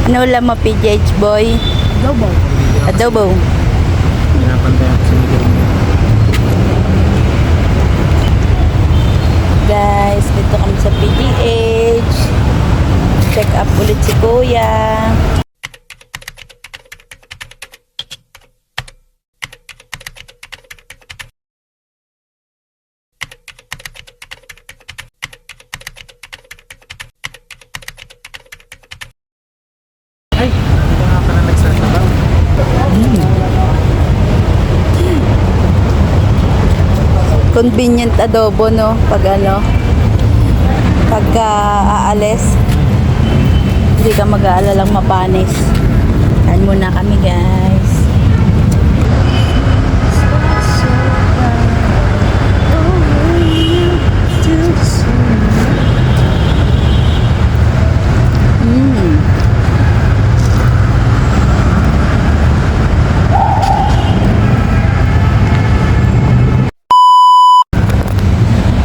Ano ulam mo, PGH boy? Adobo. Adobo. Pinapantay ako sa Miguel. Guys, dito kami sa PGH. Check up ulit si Kuya. Ay, hindi ka nga pala nagsasabaw. Convenient adobo, no? Pagka aalis, hindi ka mag-aalalang mapanis. Kain muna kami, guys.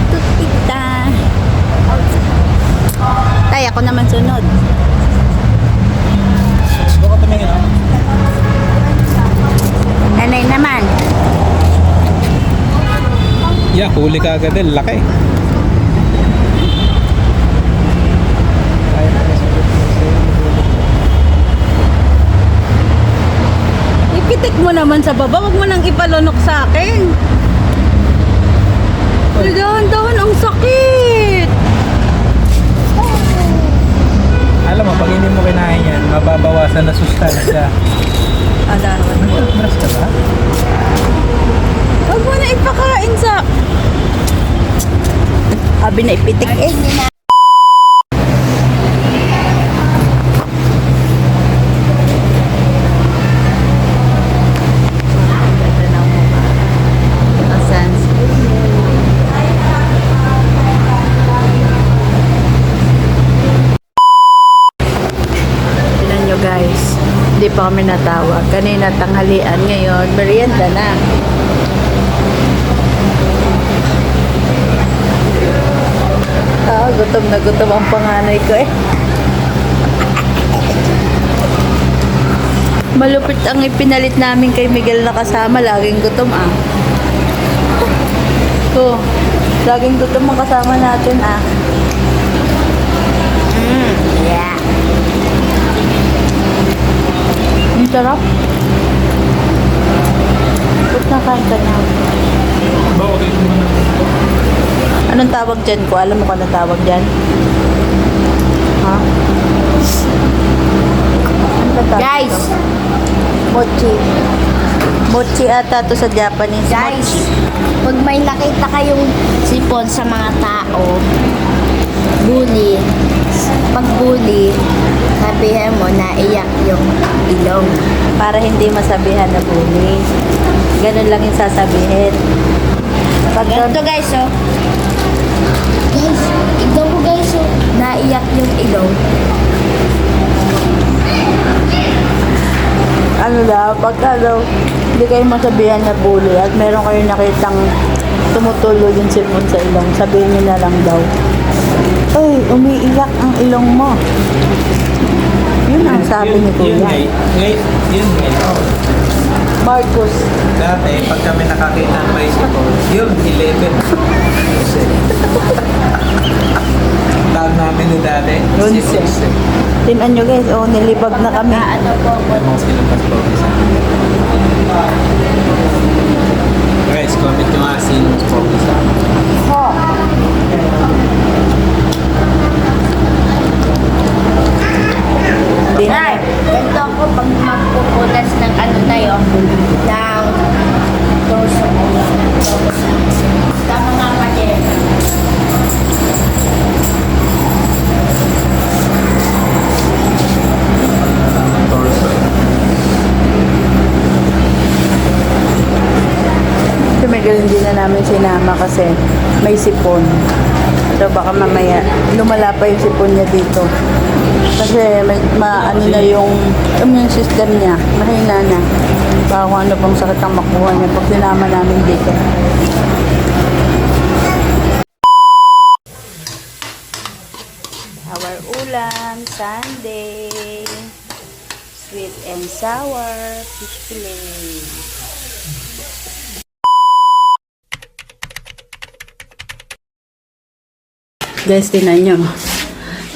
Tupita. Tay, ako naman sunod. Baka tumingin ako. Nanay naman. Yeah, huli ka agad din. Laki. Ipitik mo naman sa baba, wag mo nang ipalunok sa akin. Dahan-dahan, ang sakit. Alam mo, pag hindi mo kinain yan, mababawasan na sustansya. Dahan. Maras ka ba? Wag mo na ipakain sa... Abi na ipitik eh. Tignan nyo guys, hindi pa kami natawag. Kanina tanghalian, ngayon merienda na. Gutom na gutom ang panganay ko eh. Malupit ang ipinalit namin kay Miguel na kasama. Laging gutom ah. Laging gutom ang kasama natin ah. Yeah. Ang sarap. Ba't nakain ka na? Bakit ito mo na? Anong tawag dyan ko? Alam mo kung anong tawag dyan? Ha? Ano tawag? Guys! Mochi. Mochi ata to sa Japanese. Guys, Mochi. pag may nakita kayong sipon sa mga tao, bully. Pag bully, sabihin mo na iyak yung ilong. Para hindi masabihan na bully. Ganun lang yung sasabihin. Pag Ganito guys, oh. Guys, ikaw mo guys, oh. Naiyak yung ilong. ano na, pagka daw, hindi kayo masabihan na bully at meron kayo nakitang tumutulo yung sipon sa ilong, sabihin nyo na lang daw, ay, umiiyak ang ilong mo. Yun ang sabi ni Kuya. Yun ngayon. Marcos. Dati, pag kami nakakita ng may sipon, yun, 11. Tawag namin ni dati, 11. Tinan nyo guys, oh, nilibag na kami. Ano po po? May mga sinupas po isa. Guys, comment nyo nga sinus po isa. Ho. Hindi na. Ay, ganito ako pag magpupunas ng ano na yun, ng torso ko. Tama nga pati. Torso. Si Miguel hindi na namin sinama kasi may sipon. So baka mamaya lumala pa yung sipon niya dito. Kasi ano na yung immune system niya, mahina na. Baka kung ano pang sakit ang makuha niya pag sinama namin dito. Our ulam, Sunday. Sweet and sour fish fillet. Guys, tinan nyo.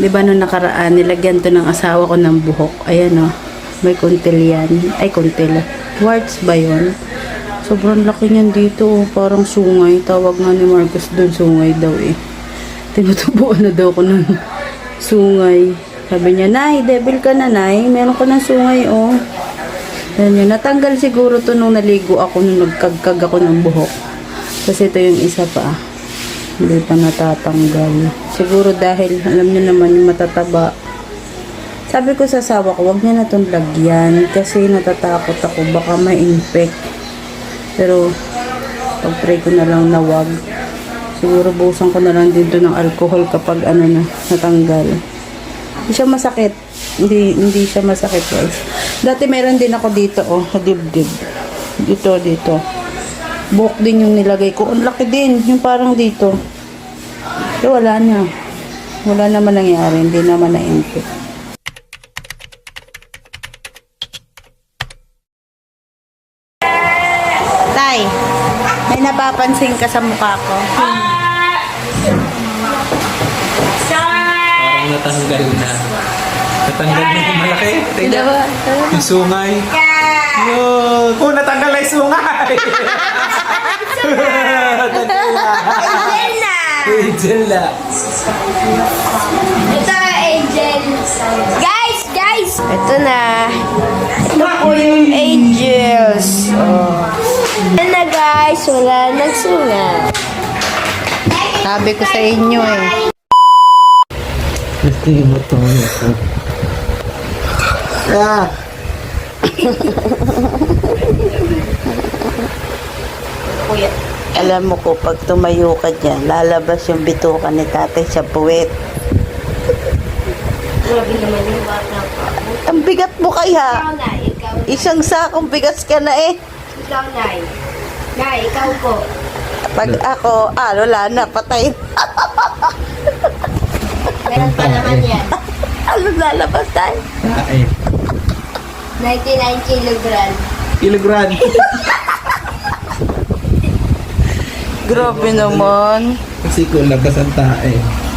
Di ba nung nakaraan, nilagyan to ng asawa ko ng buhok. Ayan o. May kuntil yan. Ay, kuntil. Warts ba yun? Sobrang laki niyan dito. Oh. Parang sungay. Tawag nga ni Marcos doon, sungay daw eh. Tinutubuan na daw ko ng sungay. Sabi niya, Nay, devil ka na, Nay. Meron ko ng sungay, oh. Yan yun. Natanggal siguro to nung naligo ako, nung nagkagkag ako ng buhok. Kasi ito yung isa pa. Hindi pa natatanggal. Siguro dahil, alam niyo naman, yung matataba. Sabi ko sa asawa ko, wag niya na itong lagyan. Kasi natatakot ako, baka ma-infect. Pero, pag-pray ko na lang na wag. Siguro busan ko na lang dito ng alcohol kapag ano na, natanggal. Hindi siya masakit. Hindi siya masakit, guys. Dati meron din ako dito, oh, sa dibdib. Dito. Buhok din yung nilagay ko. Ang laki din, yung parang dito. Pero wala na. Wala naman nangyari. Hindi naman na-infect. Tay, may napapansin ka sa mukha ko. Parang natanggal na. Natanggal na yung malaki. Tingnan. Yung sungay. Yun. Oh, natanggal na yung sungay. Angel na! Angel na. Ito, Angel. Guys! Ito na. Ito po yung angels. Oh. Yan na, guys. Wala nang sunga. Sabi ko sa inyo eh. Gusto yung motor ito. Ah! Alam mo ko, pag tumayo ka dyan, lalabas yung bituka ni tatay sa puwet. Grabe naman yung bata pa. Ang bigat mo kaya. Ikaw, Nay. Ikaw. Isang sakong bigas ka na eh. Ikaw, Nay. Nay, ikaw po. Pag ako, wala na, patay. Meron pa naman yan. Ano lalabas tayo? Kain. 99 kilogram. Kilogran. Grabe naman. Kasi kung labas ang tae.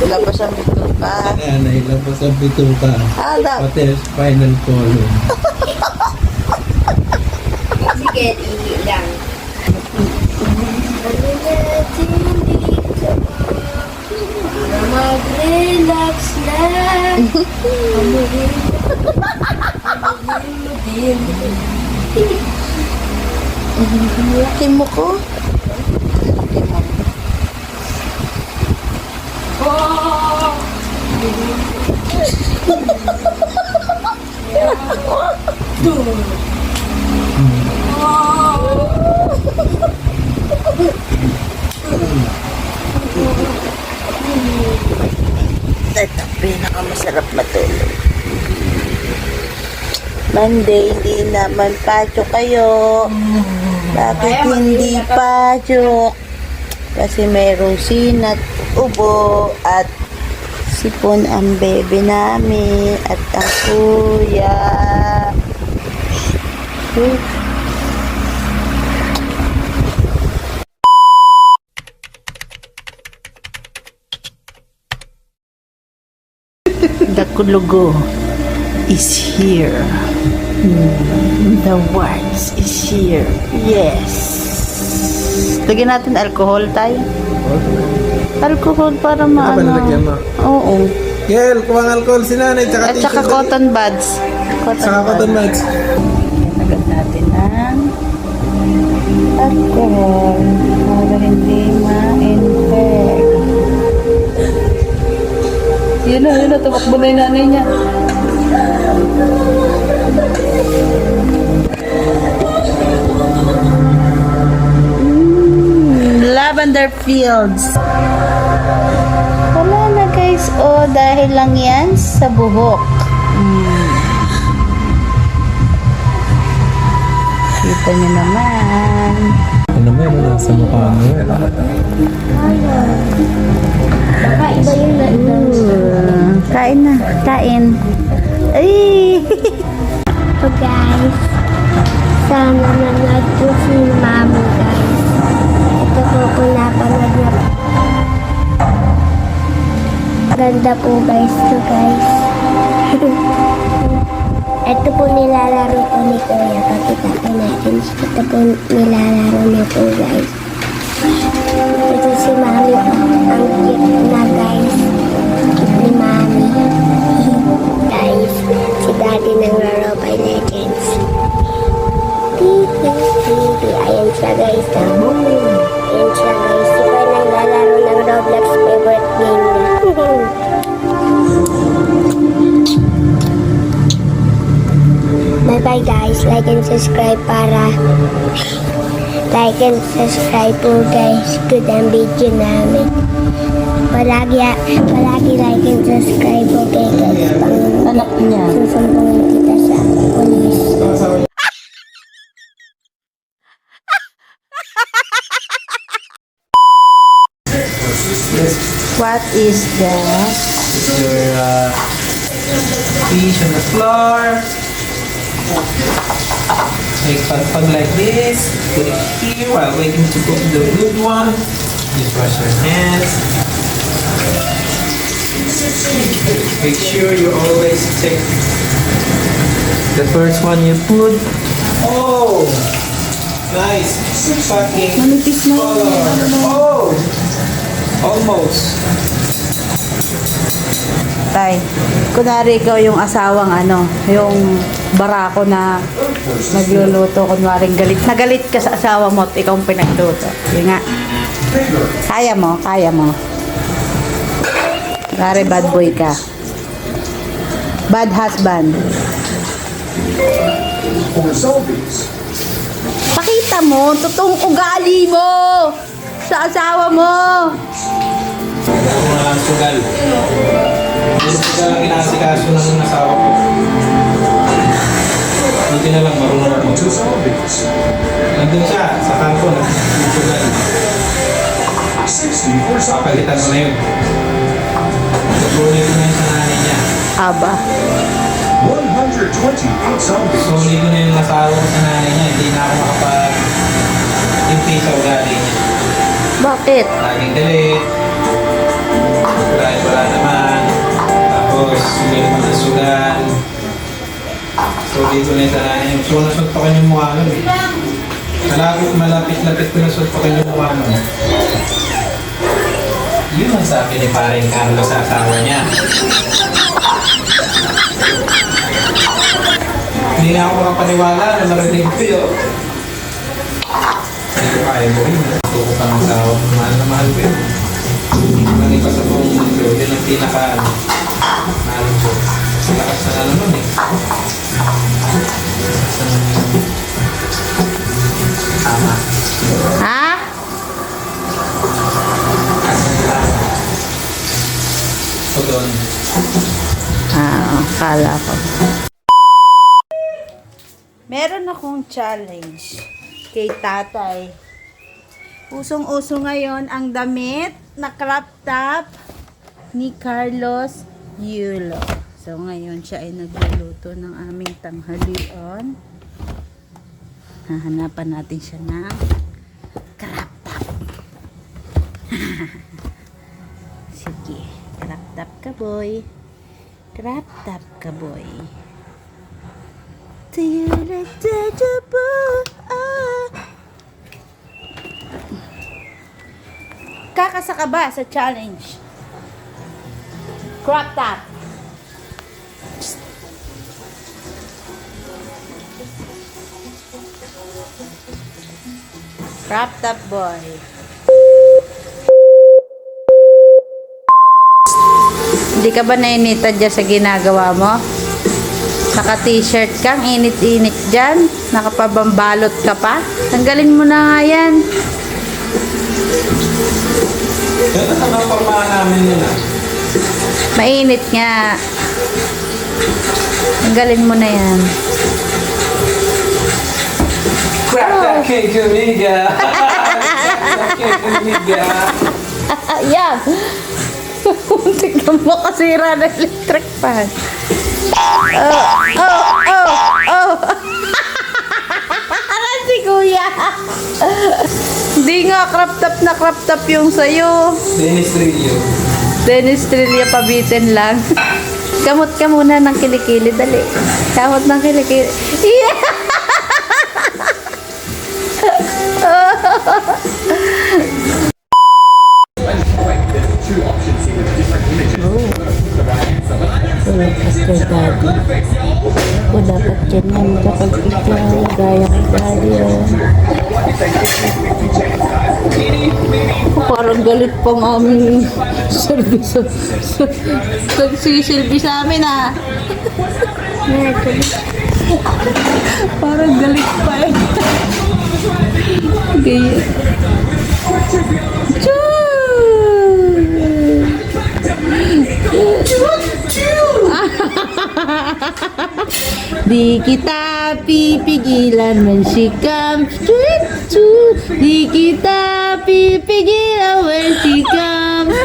Labas ang bituka. Nanay, labas ang bituka. Pati ang spinal column. Sige, ihi lang. Mag-relax na. Laki mo ko. Ito, pinakamasarap matulog. Monday, hindi naman pacho kayo. Bakit hindi pacho? Kasi merong sinat, ubo, at sipon ang bebe namin, at ang kuya. The kulugo is here. The words is here. Yes. Lagyan natin alcohol tayo. Alcohol para maano. lalagyan mo? Oo. Gel, kuwang alcohol si nanay. Tsaka At saka cotton buds. Saka cotton buds. Lagyan natin ng alcohol para hindi ma-infect. Yun na, tumakbo na yung nanay niya. Lavender fields. Wala na guys, dahil lang yan sa buhok. Kita niyo naman. Ano mo yun? Sa mukha mo yun. Baka iba yung Kain na, kain. Ay! po guys. Sana nanood po si Mami guys. Ito po napanood na po. Ganda po guys to guys. Ito po nilalaro po ni Kuya. Pakita natin. Ito po nilalaro niya po guys. Ito si Mami po. Ang cute na guys. Cute ni Mami. Guys, si Daddy ng Mobile Legends. Ayan siya guys. Ayan siya guys. Si Kuya naglalaro ng Roblox favorite game niya. Bye bye guys. Like and subscribe para like and subscribe po guys. Good ang video namin. Palagi like and subscribe po guys. Anak niya. Susumbungin kita sa police. What is that? Put your fish on the floor. Make pag like this. Put it here while waiting to cook the good one. Just wash your hands. Make sure you always check the first one you put. Oh, nice. Fucking Manipis na yun. color. Oh, almost. Tay, kunwari ikaw yung asawang yung barako na nagluluto, kunwari galit. Nagalit ka sa asawa mo at ikaw ang pinagluto. Yun nga. Kaya mo, kaya mo. Kunwari bad boy ka. Bad husband. Pakita mo, totoong ugali mo sa asawa mo. Mga sugal. Yung sugal ang inaasikaso ng asawa ko. Buti na lang marunong ako. Nandun siya, sa kanto na yung sugal. Papalitan ko na yun. Susunin ko na yun sa nanay niya. Aba. 128 zombies. Susunin ko na yung asawa ko sa nanay niya. Hindi na ako makapag-impi sa ugali niya. Bakit? Laging galit. Wala naman. Tapos, hindi naman nasugan. So, dito na yung sa nanay niya. So, nasuntokan yung mukha nun. Malapit-lapit ko nasuntokan yung mukha nun. Yun ang sabi ni paring Carlo sa asawa niya. Hindi na ako makapaniwala na narinig ko yun. Hindi ko kaya mo yun. Natuko ka ng asawa. Mahal na mahal ko yun. Nang iba sa buong mundo, yun ang mahal ko. Lakas na naman eh. Tama. Ha? O doon. Kala ko. Meron akong challenge kay tatay. Usong-uso ngayon ang damit na crop top ni Carlos Yulo. So ngayon siya ay nagluluto ng aming tanghalian. Hahanapan natin siya ng crop top. Sige, crop top ka boy. Crop top ka boy. Do you like the boy? Kakasa ka ba sa challenge? Crop top. Crop top boy. Hindi ka ba nainita dyan sa ginagawa mo? Naka-t-shirt kang init-init dyan. Nakapabambalot ka pa. Tanggalin mo na nga yan. Ito na ang pamahan namin yun ah. Mainit nga. Tanggalin mo na yan. Crack that cake, amiga! Crack that cake, amiga! Yan. Tignan mo kasira ng electric fan. Oh. Hindi nga, crop top yung sa'yo. Dennis Trillo. Dennis Trillo, pabitin lang. Kamot ka muna ng kilikili, dali. Kamot ng kilikili. Yeah! After daddy. O dapat ganyan kapag ikaw gaya kay daddy. Parang galit pa ng aming service. Nagsisilbi sa amin ah. Parang galit pa eh. Gaya. Di kita pipigilan when she comes straight to. Di kita pipigilan when she comes.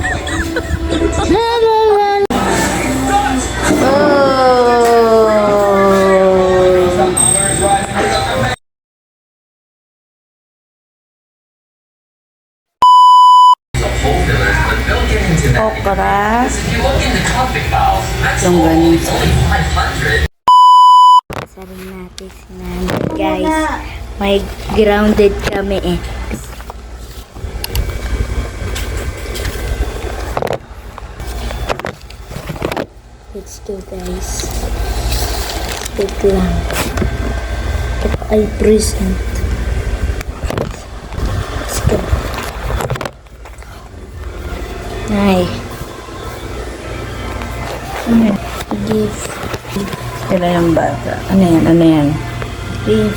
La la la. Oh. Okra. Yung ganun. Sarin natin si nanay, guys. May grounded kami eh. Let's go, guys. Wait lang. Ito ay present. Let's go. Ay. Give. Sila yung bata. Ano yan? Ano yan? Give.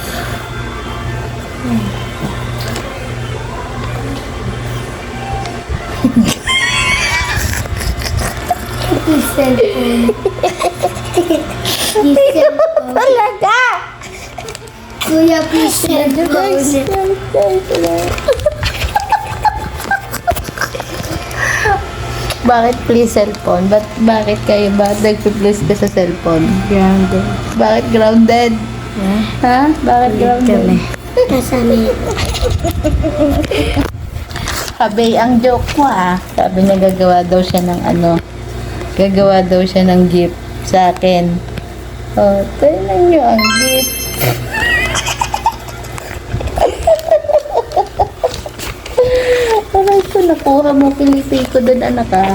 Cellphone. Cellphone. Talaga! Kuya, please cellphone. Bakit please cellphone? Bakit kayo ba nagpi-please ka sa cellphone? Grounded. Bakit grounded? Ha? Bakit grounded? Kasama yun. Sabi, ang joke mo ah. Sabi niya gagawa daw siya ng ano. Gagawa daw siya ng gift sa akin. Oh, tingnan niyo ang gift. Aray ko, nakuha mo. Pilipin ko doon, anak ah.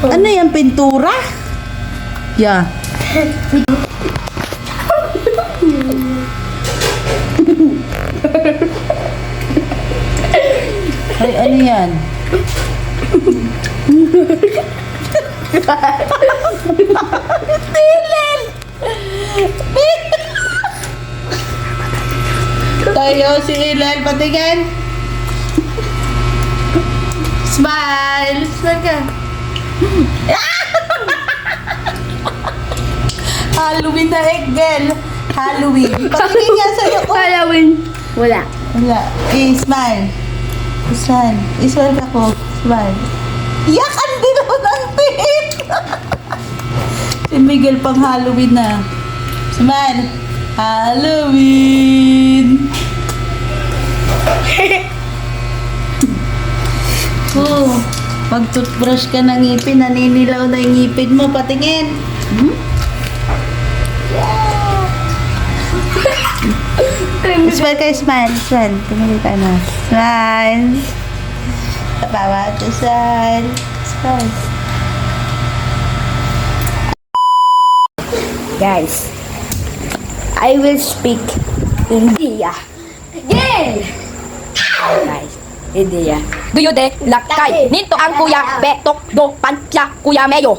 Ano yan, pintura? Yeah. Ay, ano yan? Pilin! Tayo si Ilel, patingin. Smile! Smile ka. Halloween na Egel. Halloween. Patingin nga sa'yo ko. Halloween. Wala. Wala. Eh, smile. Smile. Smile ako. Smile. Yakan din ako ng tit. Si Miguel pang Halloween na. Smile. Halloween. Oh, pag toothbrush ka ng ngipin, naninilaw na yung ngipin mo. Patingin. Hmm? Smile kayo, smile. Smile. Tumili ka na. Smile. Tapawa to smile. Smile. Guys, I will speak India. Again! Guys, India. Do you de lakay? Ninto ang kuya betok do pansya kuya meyo.